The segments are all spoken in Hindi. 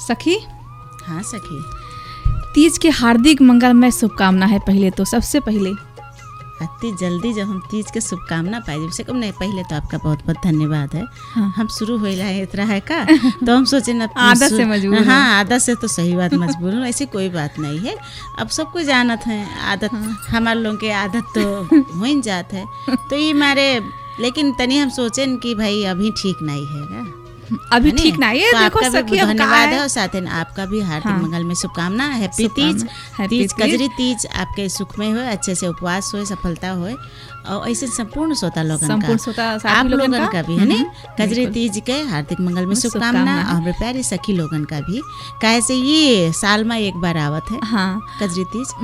सखी। हाँ सखी। तीज के हार्दिक मंगलमय शुभकामना है। पहले तो सबसे पहले इतनी जल्दी जब हम तीज के शुभकामना पाई से कम नहीं, पहले तो आपका बहुत बहुत धन्यवाद है। हाँ। हम शुरू हो इतना है का तो हम सोचे ना आदत से मजबूर। हाँ आदत से तो सही बात मजबूर हूँ, ऐसी कोई बात नहीं है। अब सबको जानत है आदत। हाँ। हमारे लोगों के आदत तो हो ही जात है तो ये मारे, लेकिन तनी हम सोचे कि भाई अभी ठीक नहीं है, अभी ठीक नहीं है। तो देखो आपका सखी, भी अब धन्यवाद है और साथ ही आपका भी हार्दिक मंगल में शुभकामना। हैप्पी तीज। तीज कजरी तीज आपके सुख में हो, अच्छे से उपवास हो, सफलता हो और ऐसे संपूर्ण श्रोता लोगन का, आप लोगन का भी है ना कजरी तीज के हार्दिक मंगल में शुभकामना। और हमारे प्यारे सखी लोगन का भी, काहे से ये साल में एक बार आवत है। हाँ। कजरी तीज।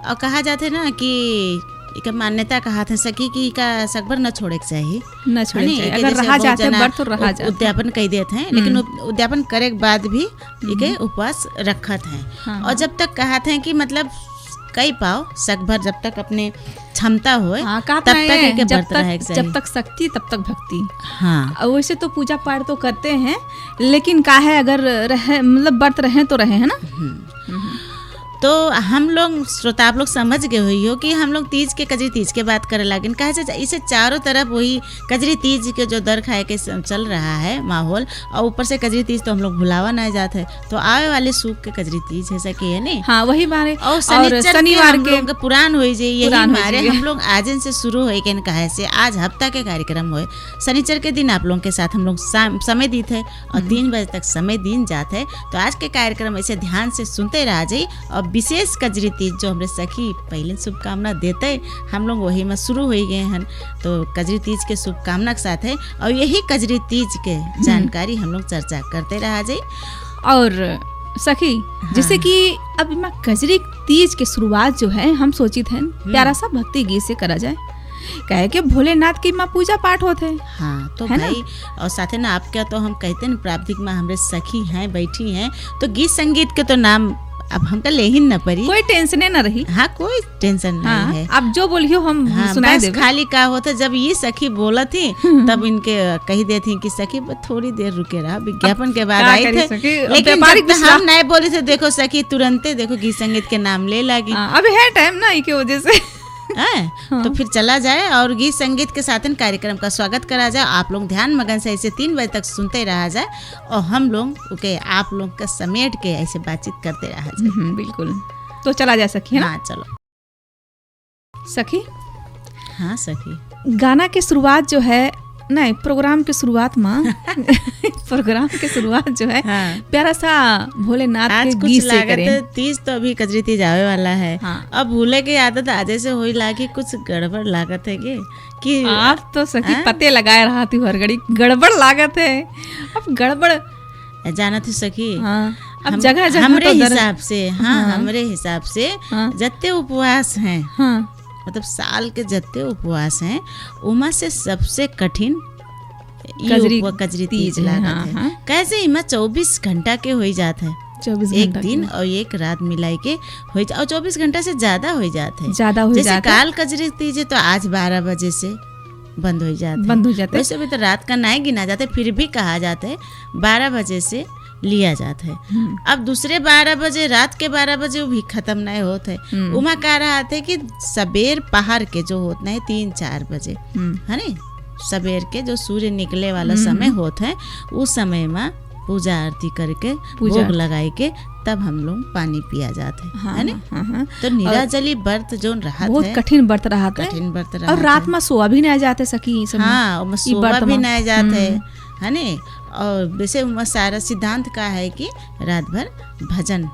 और कहा जाते ना कि एक मान्यता कहा था सखी की का सकबर न छोड़े के चाहिए, न छोड़े चाहिए। अगर रहा जाते हैं तो रहा जाते, उद्यापन कह देते हैं, लेकिन उद्यापन करे के बाद भी एक उपवास रखत हैं। हाँ। और जब तक कहा था कि मतलब कई पाओ सकभर जब तक अपने क्षमता हो, हाँ, तब तक जब तक शक्ति तब तक भक्ति। हाँ। वैसे तो पूजा पाठ तो करते हैं, लेकिन का है अगर रहे मतलब व्रत रहे तो रहे, है ना। तो हम लोग श्रोता आप लोग समझ गए हुई हो कि हम लोग तीज के कजरी तीज के बात करे लगे। कहे इसे चारों तरफ वही कजरी तीज के जो दर खाए के चल रहा है माहौल, और ऊपर से कजरी तीज तो हम लोग भुलावा नहीं जाते है। तो आवे वाले सूख के कजरी तीज है सके है नहीं। हाँ, वही बारे और शनिवार के पुराण हो जाए, यही मारे हम लोग आज से शुरू हो के कहे से आज हफ्ता के कार्यक्रम हो। शनिचर के दिन आप लोगों के साथ हम लोग समय दी थे और 3 बजे तक समय दिन जाते है। तो आज के कार्यक्रम ऐसे ध्यान से सुनते रह जाइए। और विशेष कजरी तीज जो हमरे सखी पहले शुभकामना देते हम लोग वही में शुरू हो गए हैं। तो कजरी तीज के शुभकामना के साथ है और यही कजरी तीज के जानकारी हम लोग चर्चा करते रह जाए। और सखी जैसे कि अब माँ कजरी तीज के शुरुआत जो है हम सोचित हैं प्यारा सा भक्ति गीत से करा जाए, कहे के भोलेनाथ की माँ पूजा पाठ होते हैं। हाँ तो भाई और साथ ना आपके तो हम कहते हैं प्राप्तिक माँ हमरे सखी हैं बैठी हैं, तो गीत संगीत के तो नाम अब हमका ले ही न पड़ी, कोई टेंशन न रही। हाँ कोई टेंशन नहीं है। अब जो बोलियो हम सुनाए देबे। खाली का होता जब ये सखी बोला थी तब इनके कही देती कि सखी थोड़ी देर रुके रहा, विज्ञापन के बाद आए थे। लेकिन हम नहीं बोले थे, देखो सखी तुरंते देखो गीत संगीत के नाम ले लगी। अभी है टाइम ना के वजह से तो फिर चला जाए और गीत संगीत के साथ कार्यक्रम का स्वागत करा जाए। आप लोग ध्यान मगन से ऐसे 3 बजे तक सुनते रहा जाए और हम लोग ओके आप लोग का समेट के ऐसे बातचीत करते रहा जाए। बिल्कुल, तो चला जा सखी। हाँ चलो सखी। हाँ सखी, गाना की शुरुआत जो है नहीं प्रोग्राम की शुरुआत माँ प्रोग्राम की शुरुआत जो है हाँ। प्यारा सा भोलेनाथ के गीत से करें। तीज तो अभी कजरी तीज आवे वाला है। हाँ। अब भूले की आदत आजे से हुई लागी कुछ गड़बड़ लागत है कि आप तो सखी पते लगाए रहा थी हर घड़ी गड़बड़ लागत है। अब गड़बड़ जाना थी सखी। हाँ। अब जगह जगह हमरे हिसाब से हमरे हिसाब से जत्ते उपवास हैं मतलब साल के जत्ते उपवास हैं उमा से सबसे कठिन कजरी तीज लागत है। कैसे इमा 24 घंटा के हो जाते हैं, 24 एक दिन और एक रात मिलाई के हो और 24 घंटा से ज्यादा हो जाते हैं। जैसे काल कजरी तीज है तो आज 12 बजे से बंद हो जाते। वैसे भी तो रात का नहीं गिना जाता, फिर भी कहा जाता है 12 बजे से लिया जाता है। अब दूसरे 12 बजे रात के 12 बजे वो भी खत्म नहीं होते है। उमा कह रहा था कि सबेर पहाड़ के जो होते हैं 3-4 बजे है ना, सबेर के जो सूर्य निकले वाला समय होता है उस समय में पूजा आरती करके भोग लगाई के तब हम लोग पानी पिया जाते हैं है ना। तो निराजली व्रत जो रहा बहुत कठिन व्रत रहा और रात में सोआ भी नहीं जाते सखी। हाँ सोआ भी नहीं जाते है ना। और वैसे सारा सिद्धांत का है कि रात भर भजन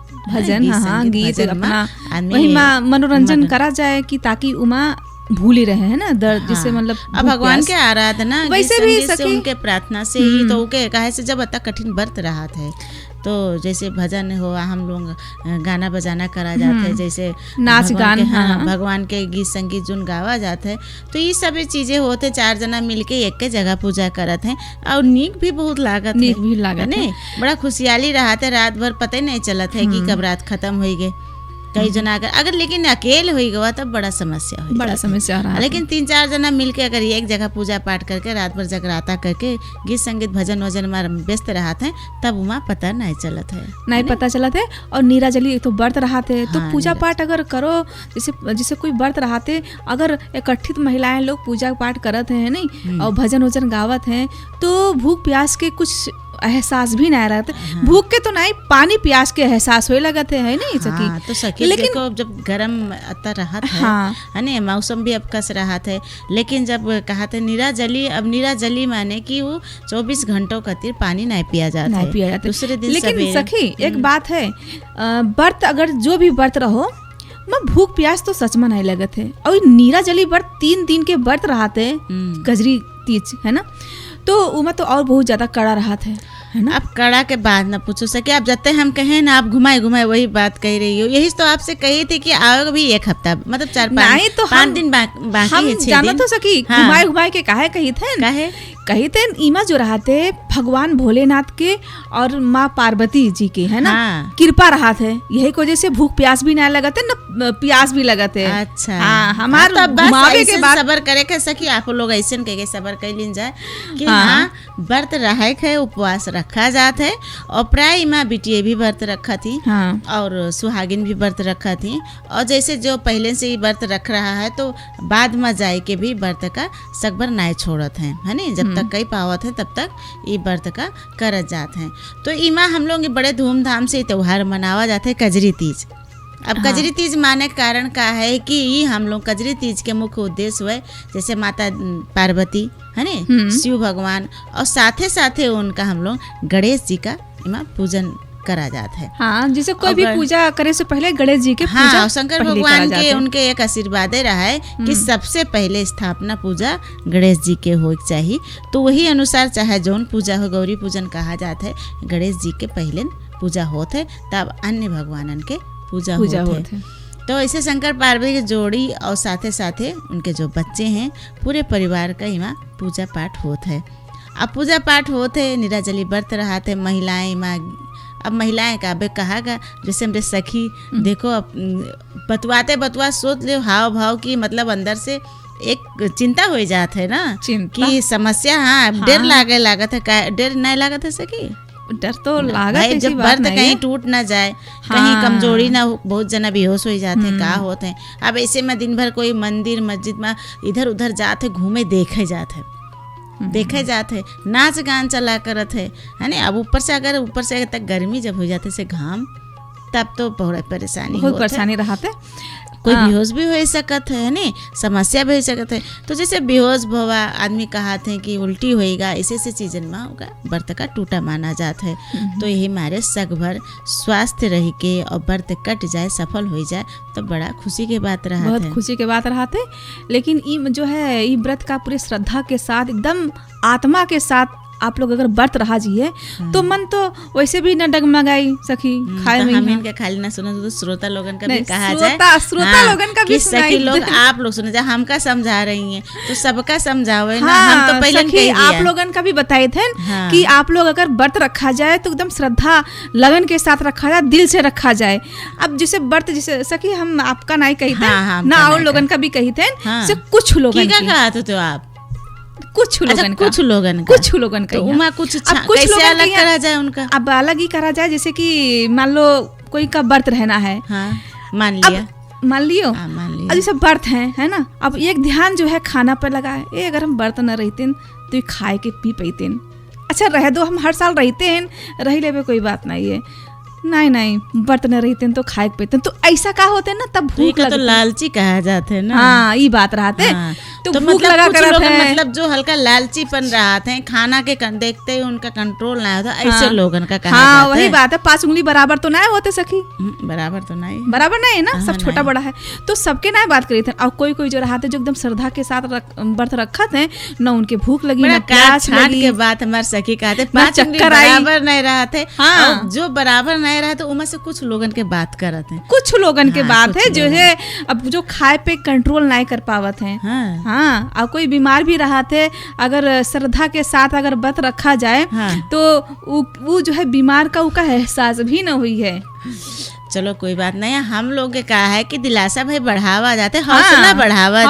गीत अपना वही मनोरंजन करा जाए कि ताकि उमा भूली रहे है ना दर्द। जिससे मतलब अब भगवान के आराधना वैसे भी से उनके प्रार्थना से ही तो कहे से जब इतना कठिन व्रत रहा था तो जैसे भजन हो हम लोग गाना बजाना करा जाते हैं, जैसे नाच गान भगवान के गीत संगीत जोन गावा जाते हैं। तो ये सब चीजें होते 4 जना मिलके एक के जगह पूजा करते हैं और नीक भी बहुत लागत है। बड़ा खुशहाली रहा था, रात भर पता ही नहीं चलत है कि कब रात खत्म हो गए कई जना अगर लेकिन अकेले हुई गवा तब बड़ा समस्या हो, बड़ा समस्या रहा। लेकिन 3-4 जना मिलके अगर एक जगह पूजा पाठ करके रात भर जगराता करके गीत संगीत भजन वजन में व्यस्त रहते हैं तब वहाँ पता नहीं चलत है, नहीं पता चलत है। और नीरा जली तो व्रत रहते तो पूजा पाठ अगर करो, जैसे कोई व्रत रहते अगर एकत्रित महिलाएं लोग पूजा पाठ करत हैं नहीं और भजन वजन गावत हैं तो भूख प्यास के कुछ एहसास भी नहीं रहते। भूख के तो नहीं, पानी प्यास के एहसास होए लगते है नहीं सकी। तो सखी लेकिन देखो जब गर्म अता रहा है ना, मौसम भी अब कस रहा है, लेकिन जब कहा था नीरा जली, अब नीरा जली माने कि वो 24 घंटों खातिर पानी नहीं पिया जाता है, दूसरे दिन। लेकिन सखी एक बात है, व्रत अगर जो भी व्रत रहो मैं भूख प्यास तो सच में नहीं लगत है। और नीरा जली व्रत 3 दिन के व्रत रहते गजरी तीज है ना, तो उमा तो और बहुत ज्यादा कड़ा रहा है ना। अब कड़ा के बाद ना पूछो सके, आप जब हम कहें ना आप घुमाए वही बात कह रही हो। यही तो आपसे कही थी कि आओगे भी 1 हफ्ता, मतलब 4-5 दिन बाकी हम जाना तो सकी घुमाए के काहे कही थे इमा जो रहते भगवान भोलेनाथ के और माँ पार्वती जी के है ना कृपा रहा थे, यही वजह से भूख प्यास भी नहीं लगते न प्यास भी लगते। अच्छा हमारे घुमावे के बाद सबर करे के सकी आप लोग ऐसे कह सबर कर लीन जाए कि व्रत रहे है, उपवास रखा जात है। और प्राय माँ बिटिया भी व्रत रखा थी और सुहागिन भी व्रत रखा थी। और जैसे जो पहले से ही व्रत रख रहा है तो बाद में जाए के भी व्रत का सकबर नहीं छोड़त है ना, जब तक कई पावत है तब तक ये व्रत का करत जात है। तो इमा हम लोग बड़े धूमधाम से त्योहार मनावा जाते है कजरी तीज। अब कजरी तीज माने के कारण का है कि ये हम लोग कजरी तीज के मुख्य उद्देश्य हुए जैसे माता पार्वती है ना, शिव भगवान और साथे साथे उनका हम लोग गणेश जी का इमा पूजन करा जाता है। जैसे कोई भी पूजा करे से पहले गणेश जी के पूजा शंकर भगवान के उनके एक आशीर्वाद रहा है कि सबसे पहले स्थापना पूजा गणेश जी के हो चाहिए। तो वही अनुसार चाहे जौन पूजा हो, गौरी पूजन कहा जाता है, गणेश जी के पहले पूजा होते है तब अन्य भगवानन के पूजा होते है। तो ऐसे शंकर पार्वती की जोड़ी और साथे साथे उनके जो बच्चे हैं पूरे परिवार का यहाँ पूजा पाठ होता है। अब पूजा पाठ होते है, निराजली व्रत रहते महिलाएं माँ। अब महिलाएं का अब कहा जैसे मेरे सखी देखो बतवा सोच ले हाव भाव की, मतलब अंदर से एक चिंता हो जात है ना कि समस्या डर लागत है। डर नहीं लागत है सखी? डर तो लागत है, जब व्रत कहीं टूट ना जाए, कहीं कमजोरी ना हो, बहुत जना बेहोश हो जाते हैं का होते हैं। अब ऐसे में दिन भर कोई मंदिर मस्जिद में इधर उधर जाते घूमे देखे जाते नाच गान चला करत है ना। अब ऊपर से तक गर्मी जब हो जाते से घाम, तब तो बहुत परेशानी रहते। कोई बेहोश भी हो सकत है ने, समस्या भी हो सकत है। तो जैसे बेहोश भवा आदमी कहते हैं कि उल्टी होएगा, ऐसे चीजन में होगा व्रत का टूटा माना जाता है। तो यही मारे सग भर स्वास्थ्य रह के और व्रत कट जाए, सफल हो जाए तो बड़ा खुशी के बात रहा है, बहुत खुशी के बात रहते। लेकिन ये जो है ये व्रत का पूरे श्रद्धा के साथ एकदम आत्मा के साथ आप लोग अगर व्रत रहा जिए तो मन तो वैसे भी न डगमगाई सखी खाए में। हम इनके खाली ना सुनो तो श्रोता लोगन का भी कहा जाए, श्रोता लोगन का भी सखी लोग आप लोग सुने जाए, हमका समझा रही हैं तो सबका समझावे ना। हम तो पहले कह दिया आप लोगन का भी बताए थे कि आप लोग अगर व्रत रखा जाए तो एकदम श्रद्धा लगन के साथ रखा जाए, दिल से रखा जाए। अब जैसे व्रत जैसे सखी हम आपका नहीं कही थे ना, और लोगन का भी कही थे, कुछ लोगन कहा तो आप कुछ लोगन का तो उमा कुछ कैसे अलग करा जाए उनका? अब अलग ही करा जाए, जैसे कि मान लो कोई का व्रत रहना है, मान लियो अब जैसे व्रत है ना। अब एक ध्यान जो है खाना पर लगा है, अगर हम व्रत न रहते तो ये खाए के पी पैते। अच्छा रह दो, हम हर साल रहते हैं, रह ले कोई बात नहीं है, नहीं व्रत न रहते तो खाए पेते तो ऐसा का होते ना, तब भूख तो लालची कहा जाते है ना। ये बात रहते तो भूख मतलब लगा कर मतलब जो हल्का लालचीपन रहते हैं, खाना के देखते ही उनका कंट्रोल ना होता, ऐसे लोगन का कहा जाता है। वही बात है, 5 उंगली बराबर तो नहीं होते सखी, बराबर नहीं है ना, सब छोटा बड़ा है तो सबके ना बात करी थे। और कोई जो रहते जो एकदम श्रद्धा के साथ व्रत रखा थे न, उनके भूख लगी न प्यास लगी के बात हमारे सखी कहते 5 उंगली बराबर नहीं रहते, जो बराबर नहीं रहा तो उनमें से कुछ लोगन के बात करते हैं, कुछ लोगन के बात है जो है अब जो खाए पे कंट्रोल नहीं कर पावत है। और कोई बीमार भी रहा थे, अगर श्रद्धा के साथ अगर व्रत रखा जाए तो वो जो है बीमार का उसका एहसास भी न हुई है। चलो कोई बात नहीं, हम लोग के कहा है कि दिलासा भाई बढ़ावा जाते, हौसला बढ़ावा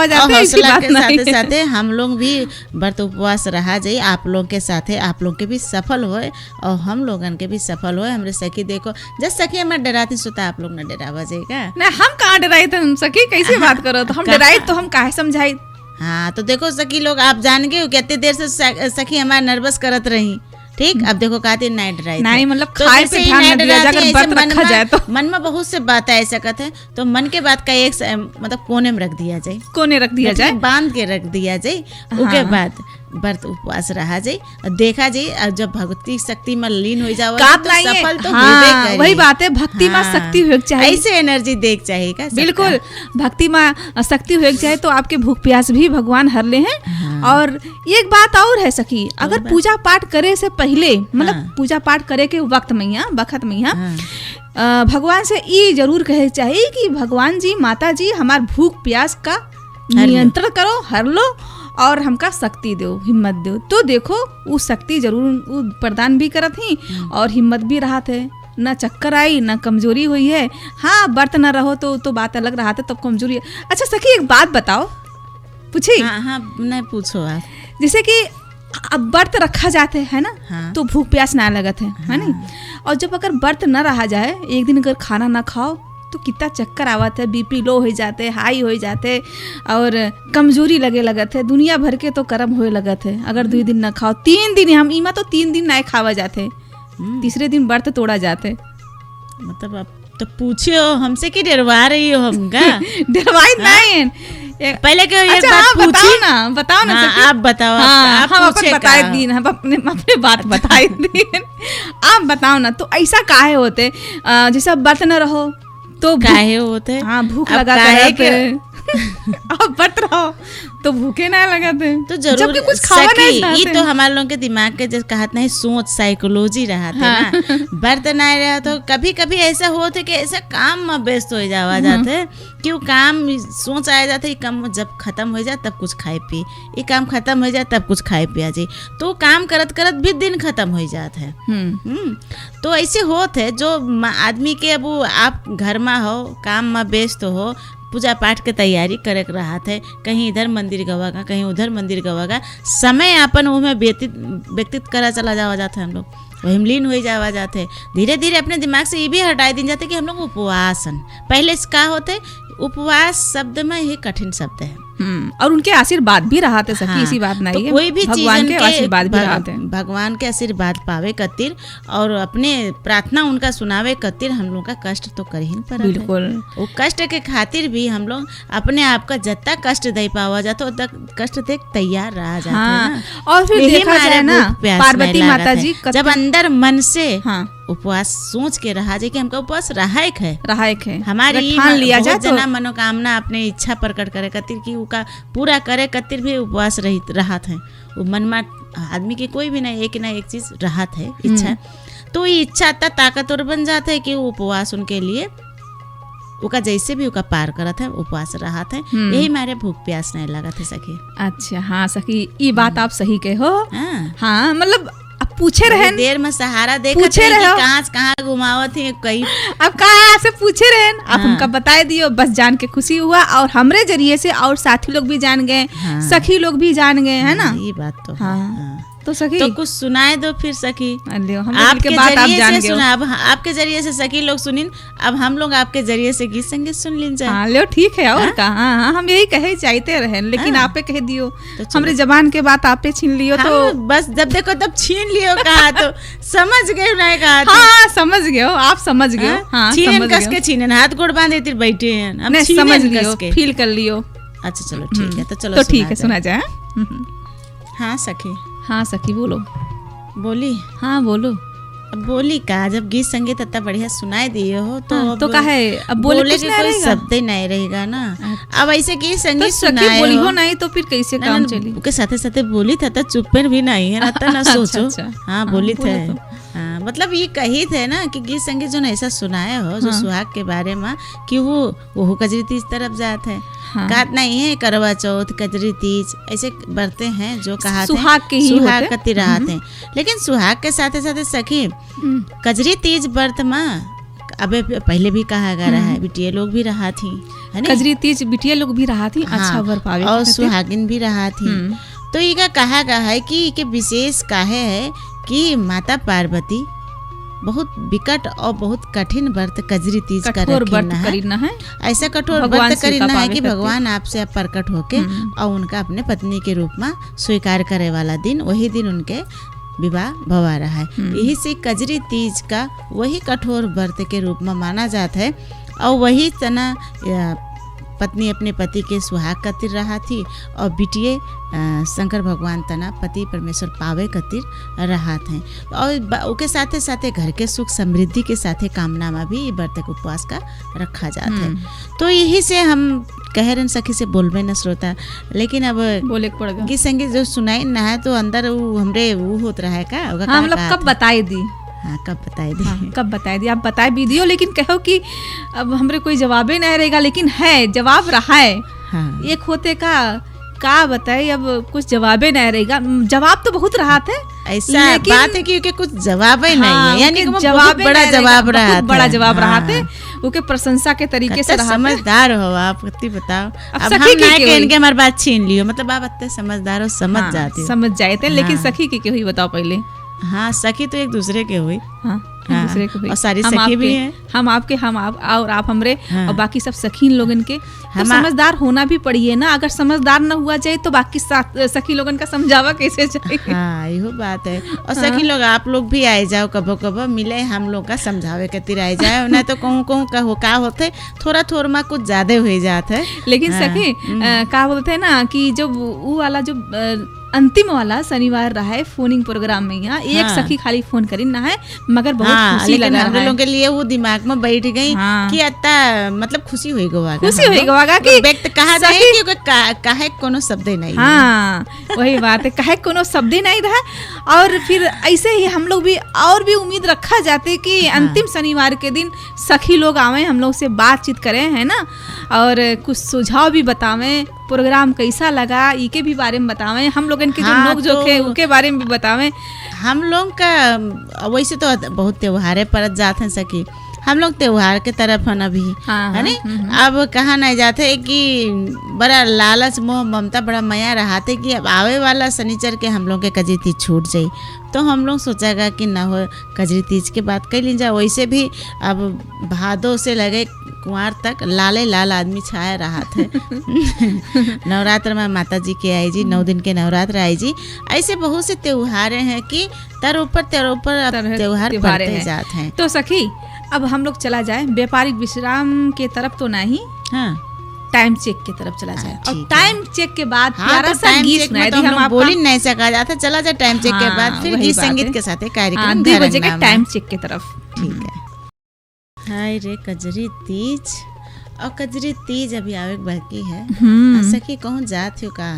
जाए, हौसला के साथ साथ हम लोग भी व्रत उपवास रहा जाए, आप लोग के साथ आप लोग के भी सफल होए और हम लोगन के भी सफल होए। हमरे सखी देखो, जब सखी हमारे डराती सोता आप लोग न डरावा जाएगा। नहीं, हम कहाँ डराई थे सखी, कैसे बात करो, तो हम डराई तो हम काहे समझाई। हाँ तो देखो सखी लोग, आप जान गए कितनी देर से सखी हमारे नर्वस करत रही। ठीक, अब देखो कहते नाइट ड्राइव नहीं, मतलब खाए पे ध्यान न दिया जाए, अगर व्रत रखा जाए तो मन में बहुत से बात आ सकत है, तो मन के बात का एक मतलब कोने में रख दिया जाए, कोने रख दिया जाए, बांध के रख दिया जाए। उसके बाद व्रत उपवास रहा जाए और देखा जाए, और जब भक्ति शक्ति में लीन हो जाओ तो सफल तो होबे करी। वही बात है, भक्ति में शक्ति हो चाहिए, ऐसे एनर्जी देख चाहिए। बिल्कुल, भक्ति में शक्ति हो चाहिए तो आपके भूख प्यास भी भगवान हर ले हैं। और एक बात और है सखी, अगर पूजा पाठ करे से पहले, मतलब पूजा पाठ करे के वक्त में भगवान से ये जरूर कहे चाहिए कि भगवान जी, माता जी, हमार भूख प्यास का नियंत्रण करो, हर लो और हमका शक्ति दो, हिम्मत दो। तो देखो वो शक्ति जरूर प्रदान भी करत ही और हिम्मत भी रहा थे, न चक्कर आई न कमजोरी हुई है। हाँ, व्रत न रहो तो बात अलग रहा था, तब कमजोरी है। अच्छा सखी एक बात बताओ, पूछी? हाँ, नहीं पूछो आप। जैसे कि अब व्रत रखा जाते है ना, तो भूख प्यास ना लगत है नहीं, और जब अगर व्रत न रहा जाए, एक दिन अगर खाना ना खाओ तो कितना चक्कर आवत है, बीपी लो हो जाते, हाई हो जाते और कमजोरी लगे लगत है, दुनिया भर के तो कर्म होए लगत है। अगर 2 दिन न खाओ, 3 दिन, हम इमा तो 3 दिन ना खावा जाते, तीसरे दिन व्रत तोड़ा जाते। मतलब अब तो पूछियो हमसे कि डरवा रही हो हमका? डरवाई नहीं, पहले के ये बात बताओ ना हाँ, आप बताओ। हम अपन बताए दिन, हम अपने बात बताए दिन, आप बताओ ना। तो ऐसा काहे होते, जैसे व्रत न रहो तो काहे होते? हाँ, भूख लगा के अब व्रत रहो तो भूखे ना लगते, तो जरूर कुछ खावा नहीं। ये तो हमारे लोगों के दिमाग के जैसे कहत नहीं, सोच साइकोलॉजी रहा था ना। व्रत ना रहा तो कभी कभी ऐसा होता कि ऐसा काम में व्यस्त हो जावा जाते, क्यों काम सोच आया जाता है, काम जब खत्म हो जाए तब कुछ खाए पी, ये काम खत्म हो जाए तब कुछ खाए पिया जाए, तो काम करत करत भी दिन खत्म हो जाता है। तो ऐसे होते है जो आदमी के, अब आप घर में हो, काम में व्यस्त हो, पूजा पाठ के तैयारी करे रहा थे, कहीं इधर मंदिर गवागा, कहीं उधर मंदिर गवागा, समय अपन उसमें व्यतीत करा चला जावा जाता है। हम लोग वही लीन हो जावा जाते, धीरे धीरे अपने दिमाग से ये भी हटाए दिन जाते कि हम लोग उपवासन, पहले क्या होते, उपवास शब्द में ही कठिन शब्द है, और उनके आशीर्वाद भी रहा थे सखी। इसी बात नहीं तो है, कोई भी भगवान के आशीर्वाद भी रहा थे, भगवान के आशीर्वाद पावे कतिर और अपने प्रार्थना उनका सुनावे कतिर हम लोग का कष्ट तो कर ही पड़ा। बिल्कुल, वो कष्ट के खातिर भी हम लोग अपने आप का जितना कष्ट दे पावा जाता उतना कष्ट देख तैयार रहा जाता है ना। और फिर देखा जाए ना, पार्वती माता जी जब अंदर मन से उपवास सोच के रहा जाए कि हमका उपवास रहायक है, हमारी ठान लिया जाए, जना मनोकामना अपने इच्छा प्रकट करे कतिर की उका पूरा करे कतिर भी उपवास रहत है। वो मन में आदमी की कोई भी नहीं, एक ना एक चीज रहत है, इच्छा। तो ये इच्छा इतना ताकतवर बन जाता है कि वो उपवास उनके लिए उका जैसे भी उका पार करत है, उपवास रहत है। यही मारे भूख प्यास नहीं लगत है सखी। अच्छा, हाँ सखी, ये बात आप सही कहो। हाँ, मतलब पूछे रहे, देर में सहारा देखत है कि कहाँ घुमावत है, कहीं अब कहाँ से पूछे रहे, आप हमका बताए दियो, बस जान के खुशी हुआ, और हमरे जरिए से और साथी लोग भी जान गए, सखी लोग भी जान गए, है ना। ये बात तो तो सखी तो कुछ सुनाए दो फिर सखी, आपके बात आप जान गए, अब आपके जरिए से सखी लोग सुनिन, अब हम लोग आपके जरिए से गीत संगीत सुन लीन जाए। हाँ, लो ठीक है, और का हाँ, हम यही कहे चाहते रहे, लेकिन आपे कह दियो, तो हमरे जबान के बात आपे छीन लियो, तो बस जब देखो तब छीन लियो कहा, तो समझ गए नहीं कहा। हाँ, समझ गए, आप समझ गए, छीनन कस के छीनन, हाथ गोड़ बांधे तिर बैठे हैं, समझ लियो, फील कर लियो। अच्छा चलो ठीक है, तो चलो तो ठीक है, सुना जाए। हाँ सखी, हाँ सखी बोलो। बोली? हाँ बोलो। अब बोली का, जब गीत संगीत इतना बढ़िया सुनाई दिए हो तो का है, अब बोले के कोई शब्द ही नहीं रहेगा ना। अब ऐसे गीत संगीत सुनाए बोली हो नहीं तो फिर कैसे काम चली? के साथे साथे बोली था तो चुप भी नहीं है ना सोचो। हाँ बोली थे, हाँ मतलब ये कही थे ना कि गीत संगीत जो ऐसा सुनाए हो, जो सुहाग के बारे में, कि वो कजरी तीज तरफ जाते हैं। काट नहीं है, करवा चौथ, कजरी तीज ऐसे बरते हैं जो कहा सुहाग के ही सुहाग कति रहते हैं। लेकिन सुहाग के साथे साथे सखी कजरी तीज व्रत में अबे पहले भी कहा गया है बिटिया लोग भी रहा थी, है ना, कजरी तीज बिटिया लोग भी रहा थी। अच्छा वर पावे और सुहागिन भी रहा थी। तो ये कहा गया है कि विशेष काहे है कि माता पार्वती बहुत विकट और बहुत कठिन व्रत कजरी तीज का रखना है। ऐसा कठोर व्रत करना है कि भगवान आपसे प्रकट होके और उनका अपने पत्नी के रूप में स्वीकार करे वाला दिन, वही दिन उनके विवाह भवा रहा है। यही से कजरी तीज का वही कठोर व्रत के रूप में माना जाता है। और वही तना पत्नी अपने पति के सुहाग कतिर रहा थी और बिटिए शंकर भगवान तना पति परमेश्वर पावे कतिर रहा थे। और उसके साथे साथे घर के सुख समृद्धि के साथे कामना में भी व्रत उपवास का रखा जाता है। तो यही से हम कह रहे सखी से बोलबे न श्रोता, लेकिन अब बोले पड़ेगा कि संगीत जो सुनाई ना है तो अंदर हमरे वो होत रहा है का हम लोग कब बताई दी। हाँ कब बताई दी। हाँ, कब बताई दी, आप बताए भी दियो, लेकिन कहो कि अब हमरे कोई जवाबे नहीं रहेगा, लेकिन है जवाब रहा है। हाँ। एक होते का बताए, अब कुछ जवाबे नहीं रहेगा। जवाब तो बहुत रहा थे, ऐसा बात है कि कुछ जवाब ही नहीं है, यानी कि बहुत बड़ा जवाब रहा था, बड़ा जवाब रहा थे। उनके प्रशंसा के तरीके से समझदार हो आप, कति बताओ। अब हम ना के इनके हमारी बात छीन लियो, मतलब आप इतने समझदार हो, समझ जाते, समझ जाए थे। लेकिन सखी के हुई बताओ पहले। हाँ सखी तो एक दूसरे के हुई। हाँ, दूसरे के हुई। और सारी सखी भी हैं, हम आपके, हम आप और आप हमरे। हाँ। और बाकी सब सखीन लोगन के तो समझदार होना भी पड़िए ना। अगर समझदार न हुआ जाए तो बाकी सखी लोगन का समझावा कैसे जाए। हाँ यही बात है। और सखी लोग आप लोग भी आए जाओ, कबो कबो मिले हम लोग का समझावे खातिर आए जाए, नहीं तो कहूँ कहूँ का होते थोड़ा थोड़ा में कुछ ज्यादा हो जाता है। लेकिन सखी का बोलते है ना कि जो वो वाला जो अंतिम वाला शनिवार रहा है फोनिंग प्रोग्राम में, यहाँ एक सखी खाली फोन करी ना है, मगर बहुत खुशी लगा हम लोगों के लिए वो दिमाग में बैठ गई कि अत्ता मतलब खुशी हुई गोवा, खुशी हुई गोवा कि व्यक्त कहा जाए कि काहे कोनो शब्द नहीं। हाँ वही बात है, काहे कोनो शब्द नहीं रहा। और फिर ऐसे ही हम लोग भी और भी उम्मीद रखा जाते कि अंतिम शनिवार के दिन सखी लोग आवे, हम लोग से बातचीत करें, है ना, और कुछ सुझाव भी बतावें, प्रोग्राम कैसा लगा इके भी बारे में बतावें, हम लोगन के जो नोक जोक है उनके बारे में भी बतावें। हम लोग का वैसे तो बहुत त्योहारें परत जाते हैं सखी, हम लोग त्योहार के तरफ है अभी, है ना। अब कहा नहीं जाते कि बड़ा लालच मोह ममता बड़ा माया रहाते कि अब आवे वाला शनिचर के हम लोग के कजरी तीज छूट जाये, तो हम लोग सोचेगा कि ना हो कजरी तीज के बात कर ली जाए। वैसे भी अब भादों से लगे कुंवार तक लाले लाल आदमी छाया रहा थे। नवरात्र में माता जी के आई जी, 9 दिन के नवरात्र आई जी। ऐसे बहुत से त्योहार हैं कि तर ऊपर त्योहार बढ़ते जाते हैं। तो सखी अब हम लोग चला जाए व्यापारिक विश्राम के तरफ तो नहीं, हाँ टाइम चेक की तरफ चला जाए। और टाइम चेक के बाद प्यारा सा गीत सुनाई दी। हम बोली नहीं सका जाता, चला जाए टाइम चेक के बाद फिर गीत संगीत के साथ कार्यक्रम 2 बजे के टाइम चेक के तरफ। ठीक है। हाय रे कजरी तीज, और कजरी तीज अभी आवे बाकी है। सखी कहूँ जात हो का?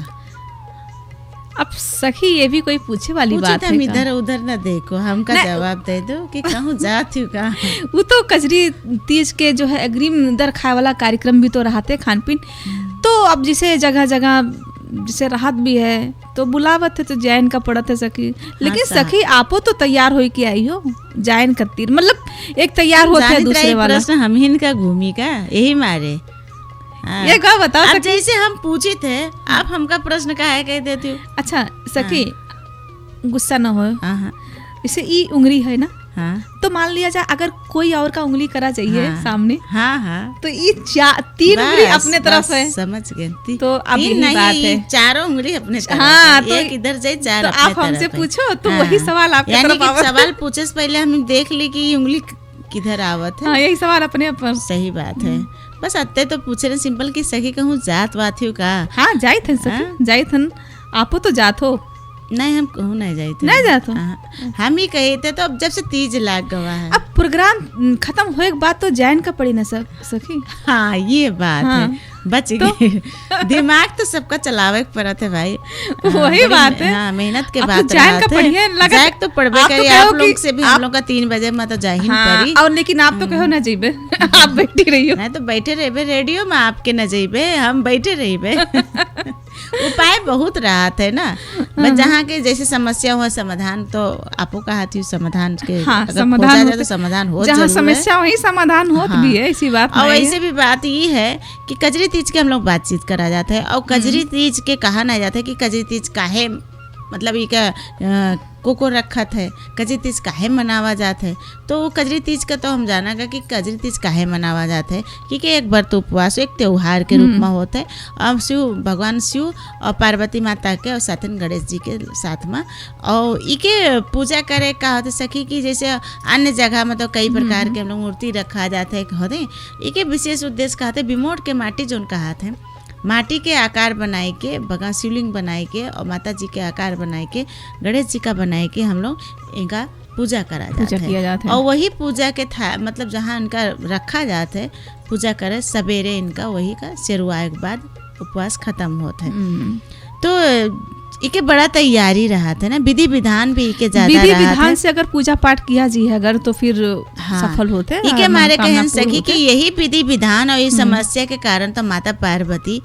अब सखी ये भी कोई पूछे वाली बात है? हम इधर उधर न देखो, हमका जवाब दे दो कि कहूँ जात हो का? वो तो कजरी तीज के जो है अग्रिम दर खाए वाला कार्यक्रम भी तो रहते खान पीन। तो अब जिसे जगह जगह जिसे राहत भी है तो बुलावत है तो जायन का पड़त है सखी। लेकिन सखी आपो तो तैयार हो के आई हो जायन कतीर, मतलब एक तैयार होते है दूसरे वाला। प्रश्न हम ही का घूमी का यही मारे। ये का बताओ सखी? जैसे हम पूछे थे आप हमका प्रश्न का है कह देती हो। अच्छा सखी गुस्सा न हो, इसे ई उंगली है ना, तो मान लिया जाए अगर कोई और का उंगली करा चाहिए सामने, तो ये 3 उंगली अपने तरफ है। समझ गए। तो अब यही बात है, 4 उंगली अपने तरफ। हाँ तो एक इधर जाए 4 तो आप हमसे पूछो तो वही सवाल आपके तरफ आवत। सवाल पूछे से पहले हम देख ली कि ये उंगली किधर आवत है। हाँ यही सवाल अपने ऊपर। सही बात है। बस अत्ते तो पूछे रहे सिंपल की सखी कहूँ जात वात हो का? हाँ जाई थन सखी, जाई थन। आपो तो जात हो? नहीं हम कहूँ नहीं जाए थे, नहीं जाते हम ही कहे थे। तो अब जब से तीज लाग गवा है, अब प्रोग्राम खत्म होए के बाद तो जान का पड़ी ना सब सखी। हाँ ये बात है, बच गए। दिमाग तो सबका चलावे पड़त है भाई, वही बात है। हाँ मेहनत के बाद जान का पढ़िए लगा तो पढ़बे करिए। आप लोग से भी हम लोग का 3 बजे में तो जाही पड़ी। और लेकिन आप तो कहो ना जाइबे, आप बैठी रहियो। नहीं तो बैठे रहिबे रेडियो में, आपके न जाइबे, हम बैठे रहिबे। उपाय बहुत राहत है ना, बस जहाँ के जैसे समस्या हो समाधान तो आपको कहा थी समाधान के अगर खोजा जाए तो समाधान हो, जहाँ समस्या वही समाधान होत भी है, इसी बात। और ऐसे भी बात ये है कि कजरी तीज के हम लोग बातचीत करा जाता है, और कजरी तीज के कहा नहीं जाता है कि कजरी तीज काहे मतलब ये क्या को रखत है, कजरी तीज काहे मनावा जाता है। तो कजरी तीज का तो हम जाना गा कि कजरी तीज काहे मनावा जाता है, क्योंकि एक व्रत उपवास एक त्योहार के रूप में होता है। अब भगवान शिव और पार्वती माता के और साथन गणेश जी के साथ में, और इके पूजा करे का होते सखी कि जैसे अन्य जगह में तो कई प्रकार के हम लोग मूर्ति रखा जाता है होते, इके विशेष उद्देश्य कहते बिमोट के माटी जो उनका हाथ है, माटी के आकार बनाए के भगवान शिवलिंग बनाए के और माता जी के आकार बनाए के गणेश जी का बनाए के हम लोग इनका पूजा करा जाता है। और वही पूजा के था मतलब जहाँ इनका रखा जाता है पूजा करे सवेरे इनका वही का शेरुआए के बाद उपवास खत्म होता है। तो इके बड़ा तैयारी रहा था ना, विधि विधान भी इके ज्यादा विधि विधान से अगर पूजा पाठ किया जी है अगर तो फिर सफल होते हैं। इके हमारे कहन सकी कि यही विधि विधान और इस समस्या के कारण तो माता पार्वती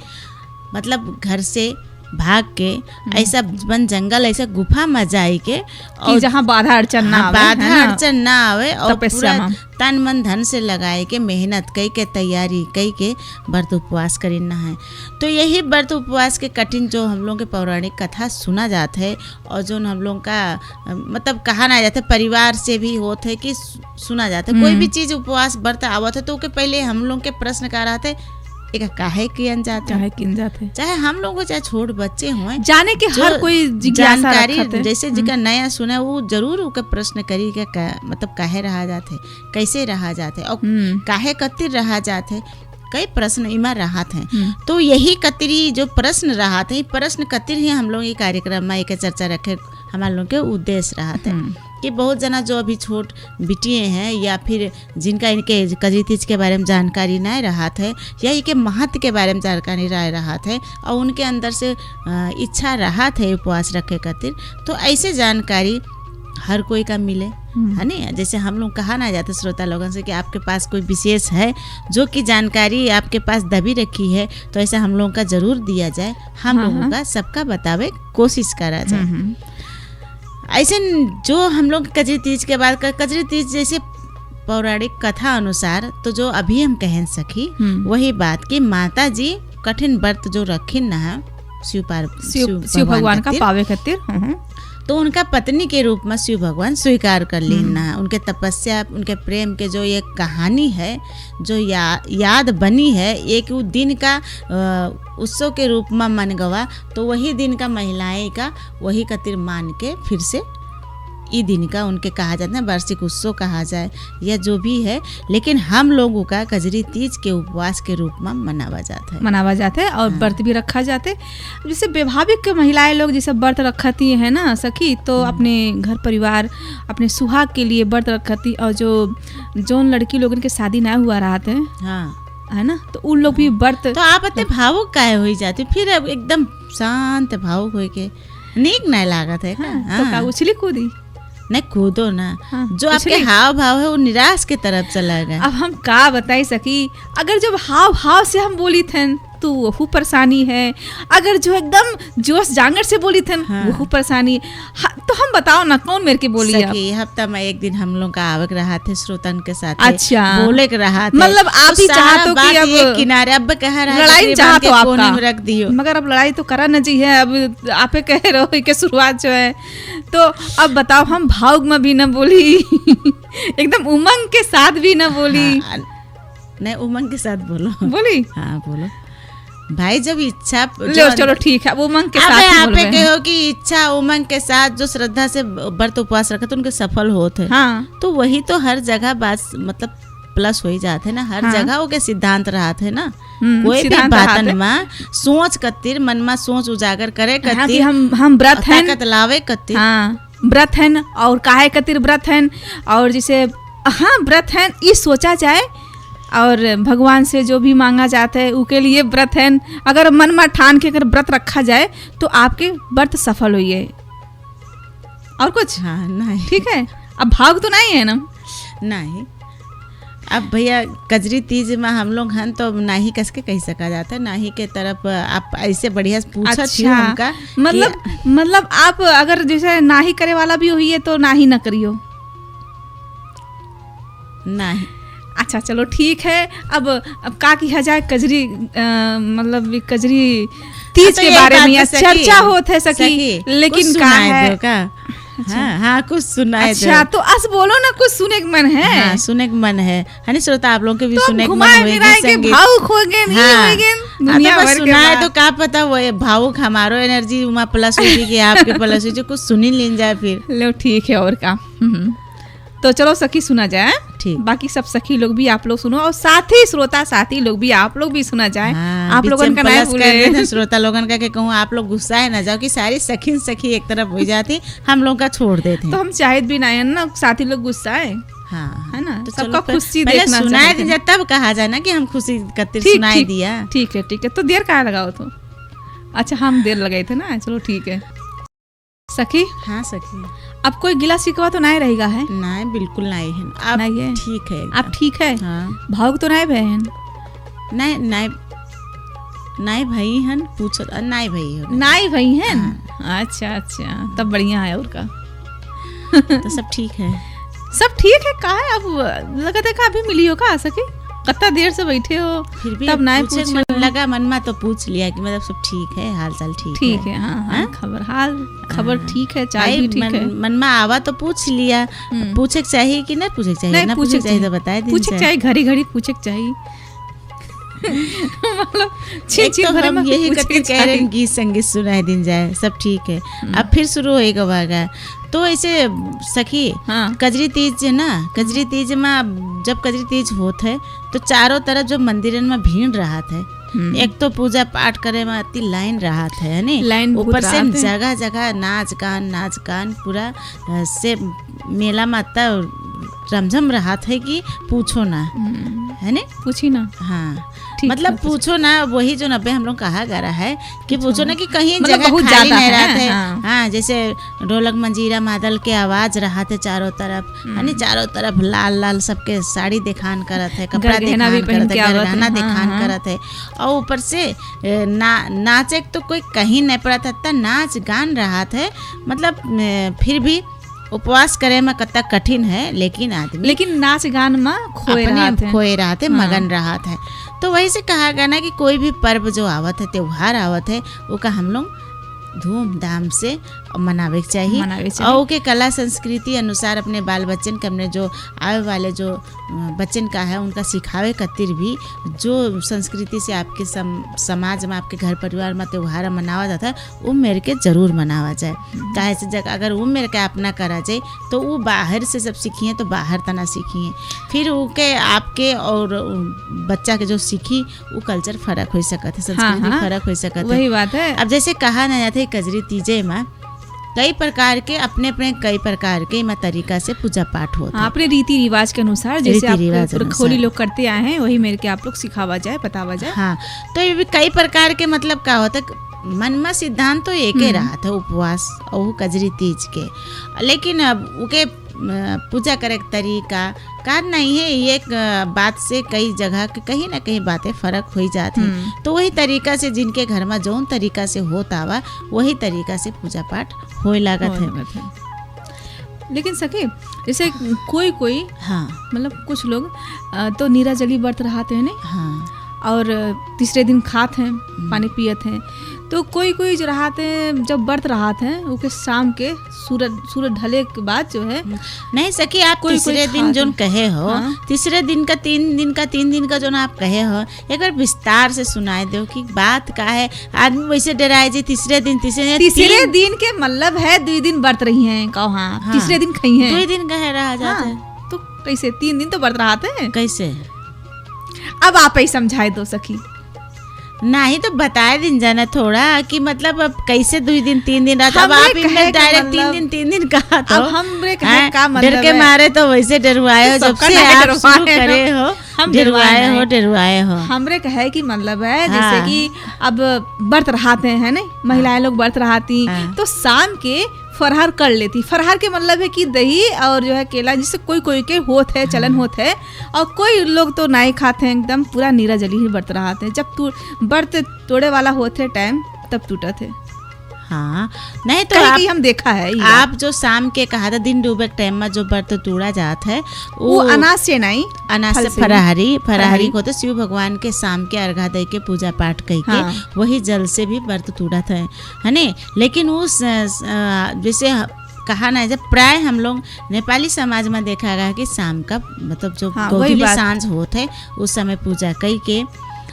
मतलब घर से भाग के ऐसा वन जंगल ऐसा गुफा में जाई के और जहाँ बाधा अड़चन ना आवे और पूरा तन मन धन से लगाए के मेहनत कई के तैयारी कई के व्रत उपवास करना है। तो यही व्रत उपवास के कठिन जो हम लोग के पौराणिक कथा सुना जाता है और जो हम लोग का मतलब कहा ना जाता है परिवार से भी होता है कि सुना जाता है। कोई भी चीज उपवास व्रत आवत है तो के पहले हम लोग के प्रश्न का रहते एक काहे किन जाते चाहे हम लोग चाहे छोट बच्चे हों जाने के हर कोई जानकारी जैसे जिका नया सुना वो जरूर उनका प्रश्न करी के मतलब काहे रहा जाते कैसे रहा जाते और काहे कतिर रहा जाते कई प्रश्न इमा राहत हैं। तो यही कतरी जो प्रश्न राहत है प्रश्न कतिर ही हम लोग ये कार्यक्रम में एक चर्चा रखे हमारे लोग के उद्देश्य राहत है कि बहुत जना जो अभी छोट बिटिए हैं या फिर जिनका इनके कजरी तीज के बारे में जानकारी नहीं रहात है या इनके महत्व के बारे में जानकारी रहात है और उनके अंदर से इच्छा रहात है उपवास रखे खातिर, तो ऐसे जानकारी हर कोई का मिले है नहीं। जैसे हम लोग कहा ना जाते श्रोता लोगों से कि आपके पास कोई विशेष है जो कि जानकारी आपके पास दबी रखी है तो ऐसा हम लोगों का जरूर दिया जाए, हम लोगों का सबका बतावे कोशिश करा जाए। ऐसे जो हम लोग कजरी तीज के बाद कजरी तीज जैसे पौराणिक कथा अनुसार तो जो अभी हम कह सकी वही बात कि माता जी कठिन व्रत जो रखिन ना शिव भगवान का पावे खातिर तो उनका पत्नी के रूप में शिव भगवान स्वीकार कर लेना है। उनके तपस्या उनके प्रेम के जो एक कहानी है जो याद बनी है एक दिन का उत्सव के रूप में मन गवा तो वही दिन का महिलाएं का वही कतिर मान के फिर से ई दिन का उनके कहा जाता है वार्षिक उत्सव कहा जाए या जो भी है, लेकिन हम लोगों का कजरी तीज के उपवास के रूप में मनावा जाता है और व्रत भी रखा जाते। जैसे वैभाविक महिलाएं लोग जैसे व्रत रखती है ना सखी तो अपने घर परिवार अपने सुहाग के लिए व्रत रखती और जो लड़की लोगों के शादी ना हुआ रहते है ना तो उन लोग भी व्रत तो आप इतने भावुक काहे हो जाते फिर एकदम शांत भावुक हो के नीक नहीं लागत है तो उछली कूदी नहीं कूदो ना जो आपके हाव भाव है वो निराश के तरफ चला गया। अब हम का बताई सकी अगर जब हाव भाव से हम बोली थे तो वो परेशानी है, अगर जो एकदम जोश जांगर से बोली थे वो परेशानी तो हम बताओ ना कौन मेरे के बोली सकी हफ्ता में एक दिन हम लोग का आवक रहा थे श्रोतन के साथ अच्छा बोले के रहा थे मतलब आप ही चाहते हो कि अब किनारे अब कह रहा लड़ाई चाहते हो आपका रख दियो मगर अब लड़ाई तो करा न जी है अब आपे कह रहे हो कि शुरुआत जो है तो अब बताओ हम भाव में भी न बोली एकदम उमंग के साथ भी न बोली नहीं उमंग के साथ बोली हाँ बोलो भाई जब इच्छा चलो ठीक है वो उमंग के साथ आप कहो कि इच्छा उमंग के साथ जो श्रद्धा से व्रत उपवास रखा तो उनके सफल होते हैं तो वही तो हर जगह बात मतलब प्लस हो ही जाते ना हर जगह के सिद्धांत रहते है ना कोई भी बातन में सोच कतिर मन में सोच उजागर करे कतिर हम व्रत हैं ताकत लावे कतिर व्रत हैं और काहे कतिर व्रत हैं और जैसे व्रत हैं ये सोचा जाए और भगवान से जो भी मांगा जाता है उसके लिए व्रत है अगर मन में ठान के अगर व्रत रखा जाए तो आपके व्रत सफल हुई है और कुछ नहीं ठीक है। अब भाग तो नहीं है ना नहीं अब भैया कजरी तीज में हम लोग हन तो नाही कस के कह सका जाता है, नाही के तरफ आप ऐसे बढ़िया पूछा थी हमका। मतलब आप अगर जैसे नाही करे वाला भी हुई है तो नाही न करियो। नहीं, अच्छा चलो ठीक है। अब का की जाए कजरी मतलब कजरी तीज के बारे में चर्चा होत है सखी, लेकिन का है हाँ कुछ सुना है। अच्छा तो अस बोलो ना, कुछ सुने के मन है। हाँ, सुने के मन है नहीं श्रोता आप लोग के भी तो सुने के मन होएगी, भावुक हो गए दुनिया भर के सुना है तो क्या पता वो भावुक हमारो एनर्जी वहाँ प्लस होगी कि आपके प्लस हो, जो कुछ सुनी लीन जाए फिर। लो ठीक है और का। तो चलो सखी सुना जाए, ठीक। बाकी सब सखी लोग भी आप लोग सुनो और साथी श्रोता साथी लोग भी आप लोग भी सुना जाए। हाँ, आप लोगन का नहीं भूले श्रोता लोगन का के कहूँ आप लोग गुस्सा है ना जाओ कि सारी सखी सखी एक तरफ हो जाती, हम लोग का छोड़ देते। तो हम चाहत भी नहीं है ना साथी लोग गुस्सा है, हाँ है ना, तो सबका खुशी देखना सुनाए दीजिए तब कहा जाए ना कि हम खुशी करते सुनाई दिया। ठीक है ठीक है, तो देर कहाँ लगाओ तो। अच्छा हम देर लगाए थे ना, चलो ठीक है सखी। हाँ सखी, अब कोई गिला शिकवा तो नहीं रहेगा है? नहीं बिल्कुल नहीं है, आप नहीं है, ठीक है, आप ठीक है। हाँ। भावुक तो नहीं बहन? नहीं नहीं नहीं भाई हन पूछो नहीं भाई हो नहीं भाई है। अच्छा अच्छा तब बढ़िया है और का। तो सब ठीक है, सब ठीक है। का है अब लगता है का अभी मिली हो का सके, कत्ता देर से बैठे हो फिर भी तब नहीं पूछे मन लगा मन में तो पूछ लिया कि मतलब सब ठीक है, हाल चाल ठीक है। हाँ खबर ठीक है, चाय भी ठीक है। मन में आवा तो पूछ लिया, पूछे चाहिए कि नहीं पूछे चाहिए? ना पूछे चाहिए तो बताए दीजिए। पूछे चाहिए, घड़ी घड़ी पूछे चाहिए। मतलब तो हम यही करके कह रहे हैं गीत संगीत सुनाई दिन जाए, सब ठीक है। अब फिर शुरू होएगा तो ऐसे सखी। हाँ। कजरी तीज ना, कजरी तीज में जब कजरी तीज होत है तो चारों तरफ जो मंदिरन में भीड़ रहा है, एक तो पूजा पाठ करे में अति लाइन रहा है नहीं, ऊपर से जगह जगह नाच गान पूरा से मेला में अत्ता रमझम रहा है कि पूछो ना, है ने पूछी ना। हाँ मतलब पूछो ना, वही जो 90 हम लोग कहा जा रहा है कि पूछो ना कि कहीं मतलब जगह खाली नहीं रहते। हाँ जैसे ढोलक मंजीरा मादल के आवाज रहा थे चारों तरफ, यानी चारों तरफ लाल लाल सबके साड़ी दिखान करत है, कपड़ा दिखान करत है, गहना दिखान करत है, और ऊपर से नाचे तो कोई कहीं नहीं पड़ा था, नाच गान रहा थे। मतलब फिर भी उपवास करे में कत्ता कठिन है, लेकिन नाच गान में खोए रहा थे, मगन रहा था। तो वही से कहा गया ना कि कोई भी पर्व जो आवत है, त्योहार आवत है, वो का हम लोग धूमधाम से मनावे चाहिए और ओके कला संस्कृति अनुसार अपने बाल बच्चन के, अपने जो आए वाले जो बच्चन का है उनका सिखावे खातिर भी जो संस्कृति से आपके समाज में आपके घर परिवार में त्योहार मनावा जाता है वो मेरे के जरूर मनावा जाए। काहे से जगह अगर वो मेरे के अपना करा जाए तो वो बाहर से सब सीखिए तो बाहर तना सीखिए, फिर उनके आपके और बच्चा के जो सीखी वो कल्चर फर्क हो सकता है, संस्कृति फर्क हो सकता है। वही बात है। अब जैसे कहा ना जाता है कजरी तीजे में कई प्रकार के अपने कई प्रकार के तरीका से पूजा पाठ होता है, अपने रीति रिवाज के अनुसार, जैसे आप खोली लोग करते आए हैं वही मेरे के आप लोग सिखावा जाए, बतावा जाए। हाँ तो ये भी कई प्रकार के मतलब क्या होता है, मन में सिद्धांत तो एक ही रहा था उपवास और कजरी तीज के, लेकिन अब उके पूजा करे तरीका का नहीं है, एक बात से कई जगह के कहीं ना कहीं बातें फर्क हो जाती हैं। तो वही तरीका से जिनके घर में जौन तरीका से होता हुआ वही तरीका से पूजा पाठ होए लागत है। लेकिन सके जैसे कोई हाँ मतलब कुछ लोग तो नीराजली व्रत रहते हैं नहीं, हाँ और तीसरे दिन खाते हैं, पानी पियत हैं। तो कोई जो रहते हैं जब व्रत रहते हैं वो के शाम के सूरज ढले के बाद जो है नहीं सकी आप तीसरे दिन जो कहे हो, तीसरे दिन का तीन दिन का जो आप कहे हो एक बार विस्तार से सुनाए दो कि बात का है। आदमी वैसे डराए जी तीसरे दिन दिन के मतलब है 2 दिन व्रत रही हैं कहाँ, तीसरे दिन खाई हैं 2 दिन कहे रहा जाता है। तो कैसे 3 दिन तो व्रत रहते हैं कैसे? अब आप ही समझाए दो सखी। नहीं तो बताए दिन जाना थोड़ा कि मतलब अब कैसे 2 दिन 3 दिन रहता, अब आप इनमें डायरेक्ट 3 दिन कहा तो अब हम का मतलब डर के मारे तो वैसे डरवाए हो, जब से आप शुरू करे हो डरवाए हो। हमरे कहे कि मतलब है जैसे कि अब व्रत रहते हैं नहीं, महिलाएं लोग व्रत रहती तो शाम के फरहार कर लेती। फरहार के मतलब है कि दही और जो है केला, जिससे कोई कोई के होत है, चलन होत है, और कोई लोग तो नहीं खाते हैं, एकदम पूरा नीरा जली ही व्रत रहाते हैं। जब व्रत तोड़े वाला होते टाइम तब टूटत है। हाँ, नहीं तो हम देखा है आप जो शाम के कहा था दिन डूबे टाइम में जो व्रत तोड़ा जात है वो अनाज से नहीं, अनाज से फराहारी होते शिव भगवान के शाम के अर्घा दे के पूजा पाठ कई के वही जल से भी व्रत तोड़ा था, है ने। लेकिन उस जैसे कहा ना, जब प्राय हम लोग नेपाली समाज में देखा गया कि शाम का मतलब जो गोधूली सांझ होते है उस समय पूजा कई के,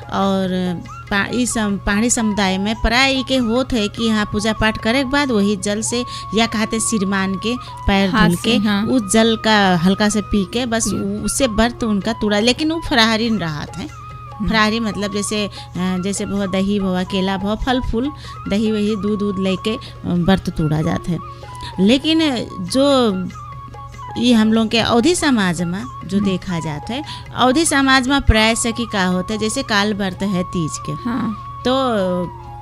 और पहाड़ी समुदाय में प्राय के होत है कि हाँ पूजा पाठ करे के बाद वही जल से या कहते सिर मान के पैर धुल के उस जल का हल्का से पी के बस उससे व्रत उनका तोड़ा। लेकिन वो फराहारी रहा था। फराहारी मतलब जैसे बहुत दही भवा, केला भवा, फल फूल, दही वही दूध लेके व्रत तोड़ा जाता है। लेकिन जो ये हम लोग के अवधि समाज में जो देखा जाता है, अवधि समाज में प्राय से कि का होता है, जैसे काल व्रत है तीज के, तो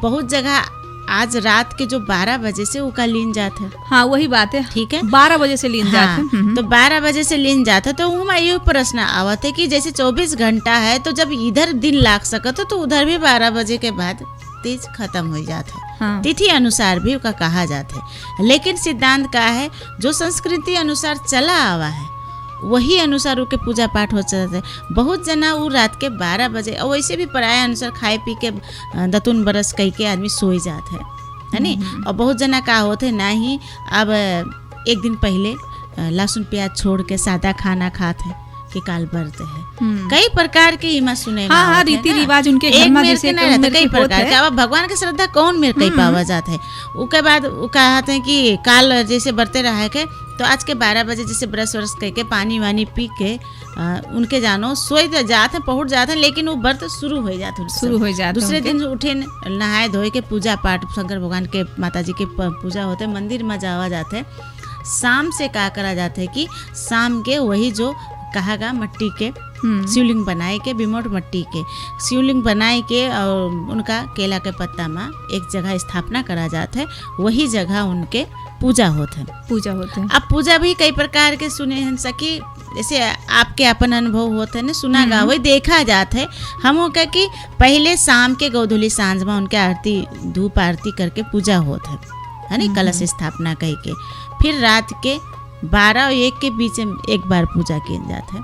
बहुत जगह आज रात के जो 12 बजे से उका लीन जाता है। हाँ वही बात है, ठीक है, 12 बजे से लीन जाता है। तो 12 बजे से लीन जाता है, तो वहाँ ये प्रश्न आवत है कि जैसे 24 घंटा है, तो जब इधर दिन लाग सकता तो उधर भी 12 बजे के बाद तीज खत्म हो जाता है। हाँ। तिथि अनुसार भी उका कहा जाता है। लेकिन सिद्धांत का है जो संस्कृति अनुसार चला आवा है वही अनुसार उके पूजा पाठ हो जाता है। बहुत जना वो रात के 12 बजे, और वैसे भी पराया अनुसार खाए पी के दतुन बरस कई के आदमी सोई जाते है नी। और बहुत जना का होते ना ही अब एक दिन पहले लहसुन प्याज छोड़ के सादा खाना खाते हैं कि काल व्रत है। कई प्रकार के इमा सुने रीति रिवाज उनके घर में जैसे कई प्रकार के। अब भगवान के श्रद्धा कौन मेरे कई पावा जाता है। उसके बाद वो कहते हैं कि काल जैसे व्रते रहे के, तो आज के 12 बजे जैसे ब्रश व्रश करके पानी वानी पी के उनके जानो सोए जाते हैं, पहुँच जाते हैं, लेकिन वो व्रत शुरू हो जाते। दूसरे दिन उठे नहाए धोए के पूजा पाठ शंकर भगवान के माता जी के पूजा होते, मंदिर में जावा जाते हैं। शाम से क्या करा जाता है कि शाम के वही जो कहा गा मट्टी के शिवलिंग बनाए के, बिमोट मट्टी के शिवलिंग बनाए के, और उनका केला के पत्ता में एक जगह स्थापना करा जाता है। वही जगह उनके पूजा होते हैं। अब पूजा भी कई प्रकार के सुने हैं सकी, जैसे आपके अपन अनुभव होते हैं ना, सुना गा वही देखा जाता है। हम कह कि पहले शाम के गोधूली सांझ में उनके आरती धूप आरती करके पूजा होता है ना, कलश स्थापना कह के। फिर रात के 12 और 1 के बीच में एक बार पूजा की जाता है।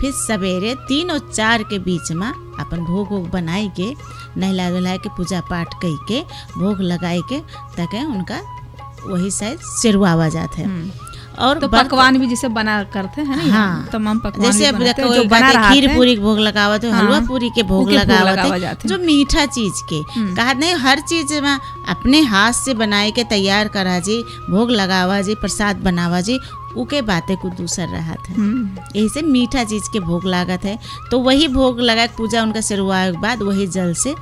फिर सवेरे 3 और 4 के बीच में अपन भोग वोग बनाए के, नहला धुला के पूजा पाठ कई के भोग लगाए के ताकि उनका वही शायद सिरवावा जाता है। और तो पकवान भी जैसे बना करते हैं ना। हाँ, तमाम पकवान जैसे जो बना खीर पूरी भोग लगावत है, हलवा पूरी के भोग लगावत है, जो मीठा चीज के कहा नहीं, हर चीज में अपने हाथ से बनाए के तैयार करा जी, भोग लगावा जी, प्रसाद बनावा जी, उके बातें कुछ दूसर रहा था। यही से मीठा चीज के भोग लागत है। तो वही भोग लगा पूजा उनका शुरुआत के बाद वही जल से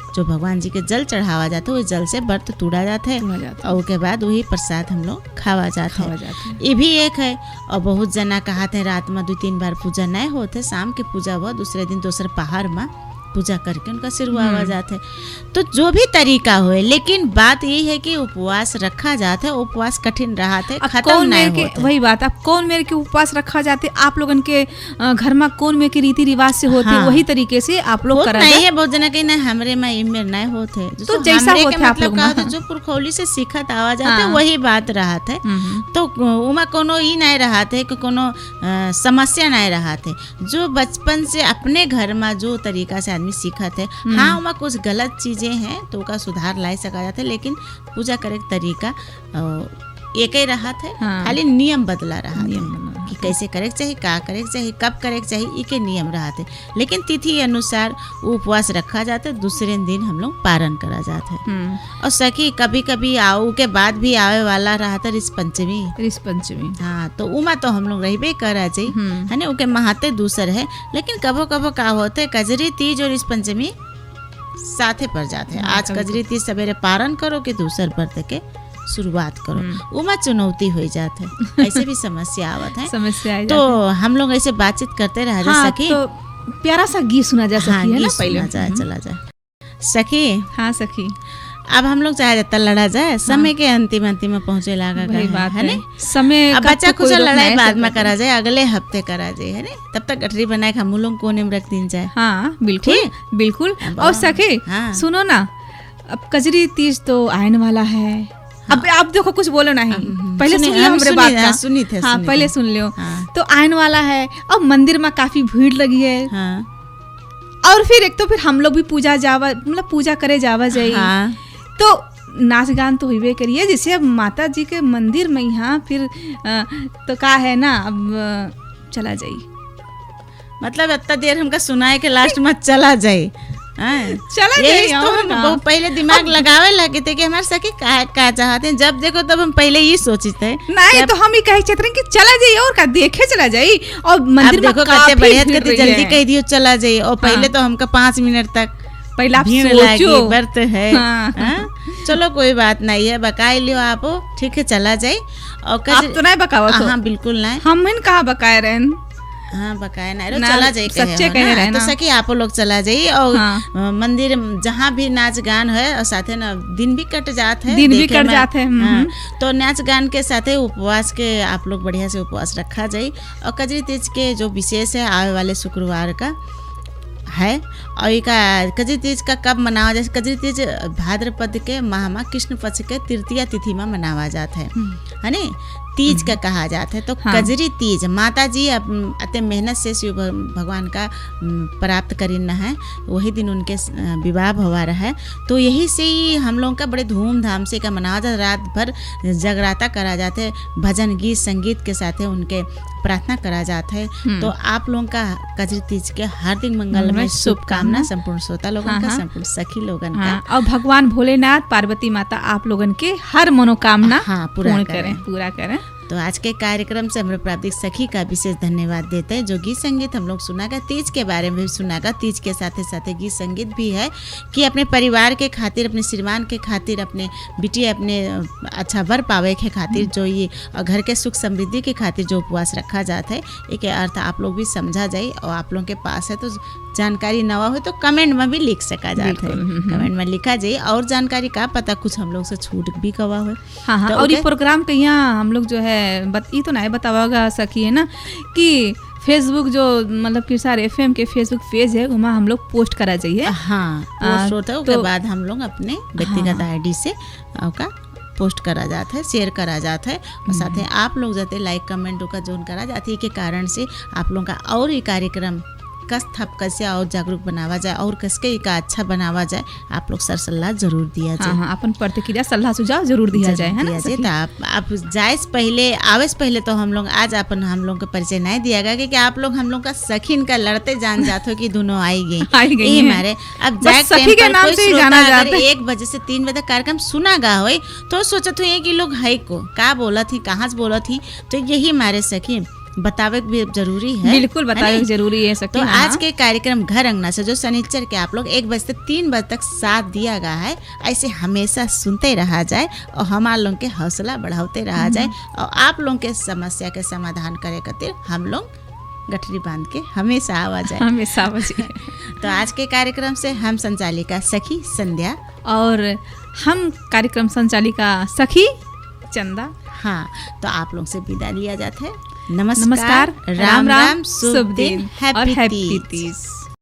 जो भगवान जी के जल चढ़ावा जाता है, वही जल से व्रत तोड़ा जाता है, और उसके बाद वही प्रसाद हम लोग खावा जाता है। ये भी एक है। और बहुत जना कहते हैं रात में 2-3 बार पूजा नहीं होते, शाम के पूजा हुआ, दूसरे दिन दोसर पहाड़ में पूजा करके उनका सिर हुआ जाता है। तो जो भी तरीका हो, लेकिन बात यही है कि उपवास रखा जाता है। उपवास कठिन रहा है, खत्म नहीं होता। वही बात, अब कौन मेरे के उपवास रखा जाते, आप लोगन के घर में कौन मेरे के रीति रिवाज से होते, वही तरीके से आप लोग करा नहीं है। बहुत जना के ना हमरे में इमें नहीं होते, तो जैसा होते आप लोग जो पुरखौली से सीखत आवा जाते वही बात रहा है। तो उमा कोनो ही नहीं रहा थे कि कोनो समस्या नहीं रहा थे। जो बचपन से अपने घर में जो तरीका से सीखा थे, हाँ उमा कुछ गलत चीजें हैं तो उसका सुधार ला सका जाता है, लेकिन पूजा करे तरीका एक ही रहा था। खाली नियम बदला रहा था कि कैसे करे चाहिए, का करे चाहिए, कब करे चाहिए, इके नियम रहा थे। लेकिन तिथि अनुसार उपवास रखा जाता है, दूसरे दिन हम लोग पारण करा जाता है। और सखी कभी कभी आओ के बाद भी आवे वाला रहा था ऋष पंचमी। हाँ, तो उमा तो हम लोग रही करा चाहिए है ना, उनके महाते दूसर है। लेकिन कभो कभो का होते कजरी तीज और ऋष पंचमी साथे पड़ जाते हैं। आज कजरी तीज सवेरे पारण करो कि दूसर व्रत के शुरुआत करो, उमा चुनौती हो जाता है। ऐसे भी समस्या आवत है। समस्या तो हम लोग ऐसे बातचीत करते रह सकी। तो प्यारा सा गीत सुना जा सकी है ना, पहले चला जाए सखी। हाँ सखी, अब हम लोग चाहे जितना लड़ा जाए, समय के अंतिम में पहुंचे लागा है ना। समय अब बच्चा कुछ लड़ाई बाद में करा जाए, अगले हफ्ते करा जाए है ना, तब तक गठरी बनाए हम लोग कोने में रख दिन जाए। हाँ बिल्कुल बिल्कुल। और सखी सुनो ना, अब कजरी तीज तो आने वाला है। अब आप देखो कुछ बोलो नहीं, पहले सुन लियो हमरे बात का। सुनी थे, हाँ पहले सुन लियो। तो आने वाला है, अब मंदिर में काफी भीड़ लगी है। और फिर एक तो फिर हम लोग भी पूजा जावा, मतलब पूजा करे जावा जाए। तो नाच गान तो हुई करिए, जैसे अब माता जी के मंदिर में यहाँ फिर तो का है ना, अब चला जाइए, मतलब इतना देर हमका सुनाए के लास्ट में चला जाए। चला जाइए तो हम पहले दिमाग लगावे लगे थे कि हमारे सखी क्या चाहते हैं, जब देखो तब हम पहले ये सोचते हैं। नहीं तो हम ही कहे चाहते कि चला जाइए और का देखे चला जाइए। और मंदिर में काफी बढ़िया कहते जल्दी कह दियो चला जाइए, और पहले तो हमका 5 मिनट तक पहला भीड़ लगी बर्त है। चलो कोई बात नहीं है, बकाए लियो आप, ठीक है चला जाए। और आप तो नहीं बकाओ? हाँ बिल्कुल नहीं, हम इन कहाँ बकाए रहे। हाँ बकाया नहीं, चला जाए सच्चे कह रहे तो सकी आप लोग चला जाइए। और मंदिर जहाँ भी नाच गान है, और साथ ना दिन भी कट जाते हैं, दिन भी कट जाते हैं। तो नाच गान के साथ उपवास के आप लोग बढ़िया से उपवास रखा जाए। और कजरी तीज के जो विशेष है आने वाले शुक्रवार का है। और ये कजरी तीज का कब मनावा जाए? कजरी तीज भाद्रपद के माह कृष्ण पक्ष के तृतीया तिथि में मनावा जाता है ना, तीज का कहा जाता है। तो कजरी तीज माता जी अति मेहनत से शिव भगवान का प्राप्त करना है, वही दिन उनके विवाह हुआ रहा है। तो यही से ही हम लोग का बड़े धूमधाम से का मनावा जाता है। रात भर जगराता करा जाता है, भजन गीत संगीत के साथ उनके प्रार्थना करा जाता है। तो आप लोगों का कजरी तीज के हार्दिक मंगलमय शुभकामना संपूर्ण श्रोता लोगों का, संपूर्ण सखी लोगन का। और भगवान भोलेनाथ पार्वती माता आप लोगन के हर मनोकामना पूरा करें। तो आज के कार्यक्रम से हमारे प्राप्तिक सखी का विशेष धन्यवाद देते हैं, जो गीत संगीत हम लोग सुनागा, तीज के बारे में भी सुनागा। तीज के साथ साथ गीत संगीत भी है कि अपने परिवार के खातिर, अपने श्रीमान के खातिर, अपने बिटिया अपने अच्छा वर पावे के खातिर, जो ये घर के सुख समृद्धि के खातिर जो उपवास रखा जाता है, एक अर्थ आप लोग भी समझा जाए। और आप लोगों के पास है तो जानकारी नवा हो तो कमेंट में भी लिख सका जाता है, कमेंट में लिखा जाए। और जानकारी का पता कुछ हम लोग से छूट भी कवा हो। हाँ, और ये प्रोग्राम के यहाँ हम लोग जो है ये तो नहीं बतावागा सकी है ना कि फेसबुक जो मतलब किरसार FM के फेसबुक पेज है वहाँ हम लोग पोस्ट करा जाइए। हाँ पोस्ट होता है, उसके बाद हम लोग अपने व्यक्तिगत ID से का पोस्ट करा जाता है, शेयर करा जाता है। और साथ ही आप लोग जाते लाइक कमेंट का जोन करा जाती है, के कारण से आप लोगों का और ये कार्यक्रम कस थप कैसे और जागरूक बनावा जाए और कसके का अच्छा बनावा जाए, आप लोग सर सलाह जरूर दिया जाए। हाँ, अपन प्रतिक्रिया सलाह सुझाव जरूर दिया जाए, है ना। तो आप जाए पहले आवे से पहले तो हम लोग आज अपन हम लोग का परिचय नहीं दिया गया, क्योंकि आप लोग हम लोग का सखीन का लड़ते जान जाते हो कि दोनों आई गई हमारे। अब जाए सखी के नाम से ही जाना जाता है। 1 बजे से 3 बजे तक कार्यक्रम सुना गा हो तो सोचत हुई कि लोग है को का बोला थी, कहाँ से बोला थी। तो यही हमारे सखी बतावे भी जरूरी है, बिल्कुल बतावे जरूरी है सखी। तो आज के कार्यक्रम घर अंगना से जो शनिचर के आप लोग 1 बजे से 3 बजे तक साथ दिया गया है, ऐसे हमेशा सुनते रहा जाए और हमारे लोग के हौसला बढ़ाते रहा जाए। और आप लोग के समस्या के समाधान करे खातिर हम लोग गठरी बांध के हमेशा आवा जाए। तो आज के कार्यक्रम से हम संचालिका सखी संध्या और हम कार्यक्रम संचालिका सखी चंदा, हाँ, तो आप लोग से विदा लिया जाता है। नमस्कार, राम राम, शुभ दिन, हैप्पी तीज।